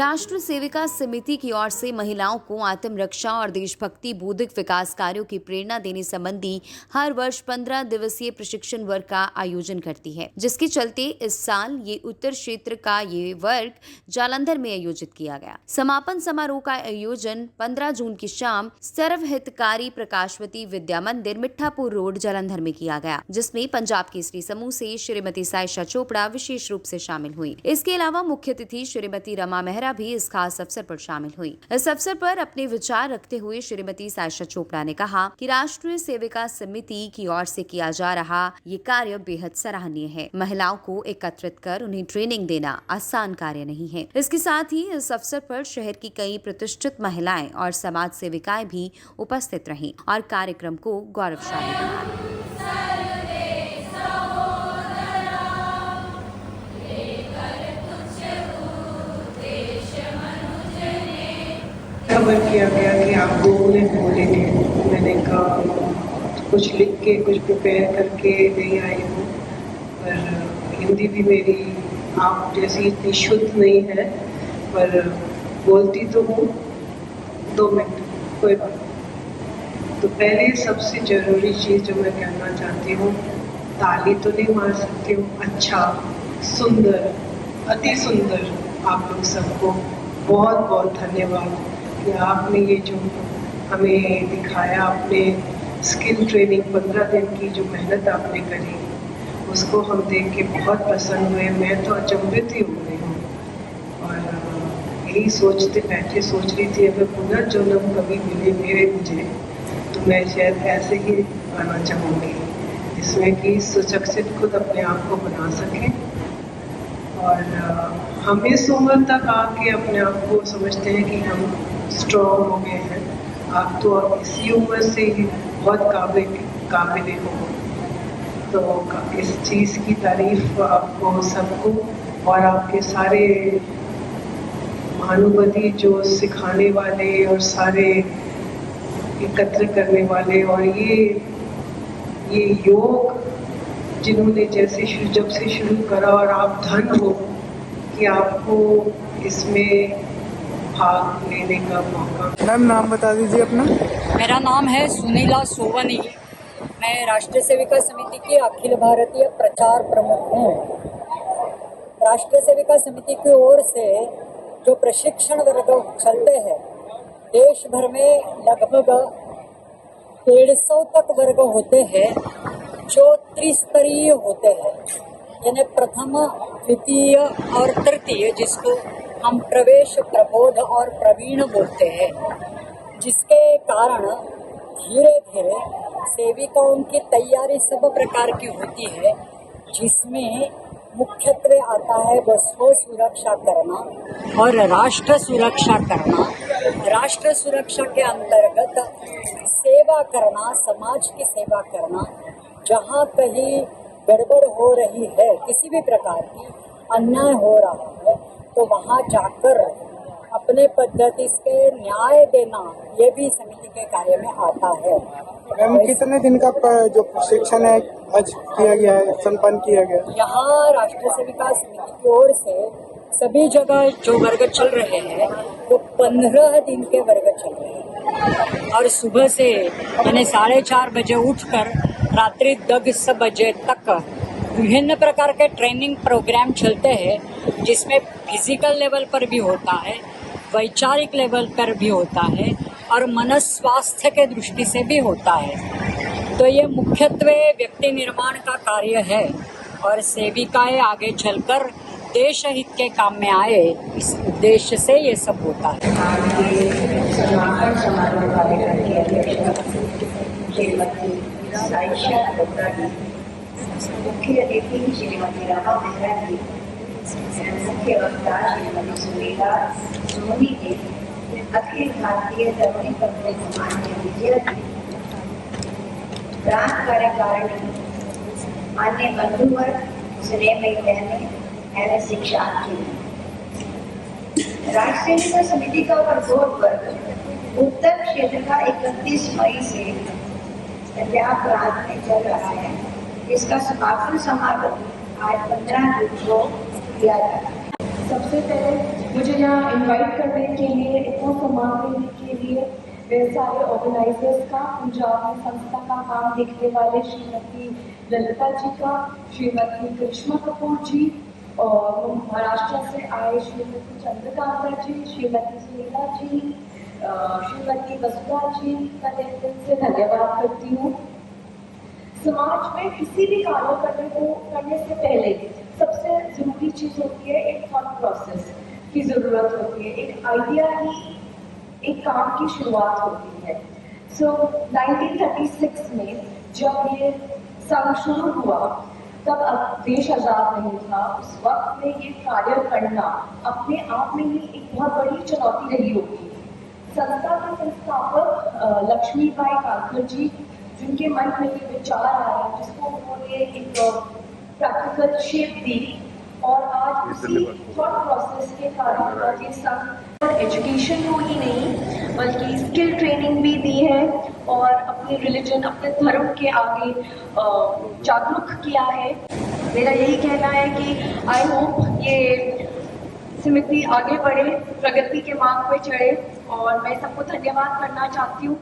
राष्ट्र सेविका समिति की ओर से महिलाओं को आत्मरक्षा और देशभक्ति बोधक विकास कार्यों की प्रेरणा देने संबंधी हर वर्ष 15 दिवसीय प्रशिक्षण वर्ग का आयोजन करती है, जिसके चलते इस साल ये उत्तर क्षेत्र का ये वर्ग जालंधर में आयोजित किया गया। समापन समारोह का आयोजन 15 जून की शाम सर्वहितकारी प्रकाशवती विद्या मंदिर मिठापुर रोड जालंधर में किया गया, जिसमें पंजाब केसरी समूह से श्रीमती सायशा चोपड़ा विशेष रूप से शामिल हुई। इसके अलावा मुख्य अतिथि श्रीमती रमा मेहरा भी इस खास अवसर पर शामिल हुई। इस अवसर पर अपने विचार रखते हुए श्रीमती सायशा चोपड़ा ने कहा कि राष्ट्रीय सेविका समिति की ओर से किया जा रहा ये कार्य बेहद सराहनीय है। महिलाओं को एकत्रित कर उन्हें ट्रेनिंग देना आसान कार्य नहीं है। इसके साथ ही इस अवसर पर शहर की कई प्रतिष्ठित महिलाएं और समाज सेविकाएं भी उपस्थित रहीं और कार्यक्रम को गौरवशाली बनाया। खबर किया गया कि आप 2 मिनट बोलेंगे। मैंने कहा कुछ लिख के कुछ प्रिपेयर करके नहीं आई हूँ, पर हिंदी भी मेरी आप जैसी इतनी शुद्ध नहीं है, पर बोलती तो हूँ 2 मिनट कोई बात। तो पहले सबसे ज़रूरी चीज़ जो मैं कहना चाहती हूँ, ताली तो नहीं मार सकती हूँ, अच्छा सुंदर अति सुंदर आप लोग सबको बहुत बहुत धन्यवाद कि आपने ये जो हमें दिखाया, अपने स्किल ट्रेनिंग 15 दिन की जो मेहनत आपने करी, उसको हम देख के बहुत पसंद हुए। मैं तो अचंभित ही हो गई हूँ और यही सोच रही थी अगर पुनर्जन्म कभी मिले मुझे तो मैं शायद ऐसे ही आना चाहूँगी, जिसमें कि सुशिक्षित खुद अपने आप को बना सकें। और हम इस उम्र तक आके अपने आप को समझते हैं कि हम स्ट्रॉन्ग हो गए हैं। आप तो अब इसी उम्र से ही बहुत काबिल हो, तो इस चीज़ की तारीफ आपको सबको और आपके सारे महानुभूति जो सिखाने वाले और सारे एकत्र करने वाले और ये योग जिन्होंने जब से शुरू करा, और आप धन हो कि आपको इसमें भाग लेने का मौका। मैम नाम बता दीजिए अपना। मेरा नाम है सुनीला सोवनी। मैं राष्ट्रीय सेविका समिति की अखिल भारतीय प्रचार प्रमुख हूँ। राष्ट्रीय सेविका समिति की ओर से जो प्रशिक्षण वर्ग चलते हैं, देश भर में लगभग 150 तक वर्ग होते हैं जो त्रिस्तरीय होते हैं, यानी प्रथम, द्वितीय और तृतीय, जिसको हम प्रवेश, प्रबोध और प्रवीण बोलते हैं, जिसके कारण धीरे धीरे सेविकाओं की तैयारी सब प्रकार की होती है, जिसमें मुख्यत्वे आता है वो स्व सुरक्षा करना और राष्ट्र सुरक्षा करना। राष्ट्र सुरक्षा के अंतर्गत सेवा करना, समाज की सेवा करना। जहाँ कहीं गड़बड़ हो रही है, किसी भी प्रकार की अन्याय हो रहा है, तो वहाँ जाकर अपने पद्धति से न्याय देना, ये भी समिति के कार्य में आता है। मैम कितने दिन का जो प्रशिक्षण है आज किया गया है, संपन्न किया गया? यहाँ राष्ट्रीय सेविका समिति की ओर से सभी जगह जो वर्ग चल रहे हैं वो 15 दिन के वर्ग चल रहे हैं, और सुबह से यानी 4:30 बजे उठकर रात्रि 10 बजे तक विभिन्न प्रकार के ट्रेनिंग प्रोग्राम चलते हैं, जिसमें फिजिकल लेवल पर भी होता है, वैचारिक लेवल पर भी होता है और मन स्वास्थ्य के दृष्टि से भी होता है। तो ये मुख्यत्वे व्यक्ति निर्माण का कार्य है और सेविकाएं आगे चलकर देश हित के काम में आए, इस उद्देश्य से ये सब होता है। मुख्य अतिथि श्रीमती रमा मेहरा जी, मुख्य वक्ता श्रीमती सुनीला सोवनी जी, अखिल भारतीय तरुणी पत्नी मान्य विजया जी, प्रांत कार्यकारिणी मान्य बंधुवर, स्नेहमयी बहनें एवं शिक्षार्थी। राष्ट्रीय सेविका समिति का प्रबोध वर्ग उत्तर क्षेत्र का 31 मई से पंजाब प्रांत में चल रहा है। इसका समापन समारोह आज 15 जून को किया जाता है। सबसे पहले मुझे यहाँ इनवाइट करने के लिए, इतना सम्मान देने के लिए मेरे सारे ऑर्गेनाइजर्स का, पंजाब में संस्था का काम देखने वाले श्रीमती ललिता जी का, श्रीमती करिश्मा कपूर जी, और महाराष्ट्र से आए श्रीमती चंद्रकांता जी, श्रीमती सुनीता जी, श्रीमती वसुधा जी का दिल से धन्यवाद करती हूँ। समाज में किसी भी कार्य करने से पहले सबसे जरूरी चीज होती है एक थॉट प्रोसेस की जरूरत होती है, एक आइडिया ही एक काम की शुरुआत होती है। सो 1936 में जब ये संघ शुरू हुआ तब देश आजाद नहीं था। उस वक्त में ये कार्य करना अपने आप में ही एक बहुत बड़ी चुनौती रही होगी। संस्था के संस्थापक लक्ष्मीबाई कालकर जी, जिनके मन में ये विचार आया, जिसको उन्होंने एक प्रैक्टिकल शेप दी, और आज उसी थॉट प्रोसेस के कारण आज ये संघ एजुकेशन को ही नहीं बल्कि स्किल ट्रेनिंग भी दी है और अपने रिलीजन, अपने धर्म के आगे जागरूक किया है। मेरा यही कहना है कि आई होप ये समिति आगे बढ़े, प्रगति के मार्ग पे चढ़े, और मैं सबको धन्यवाद करना चाहती हूँ।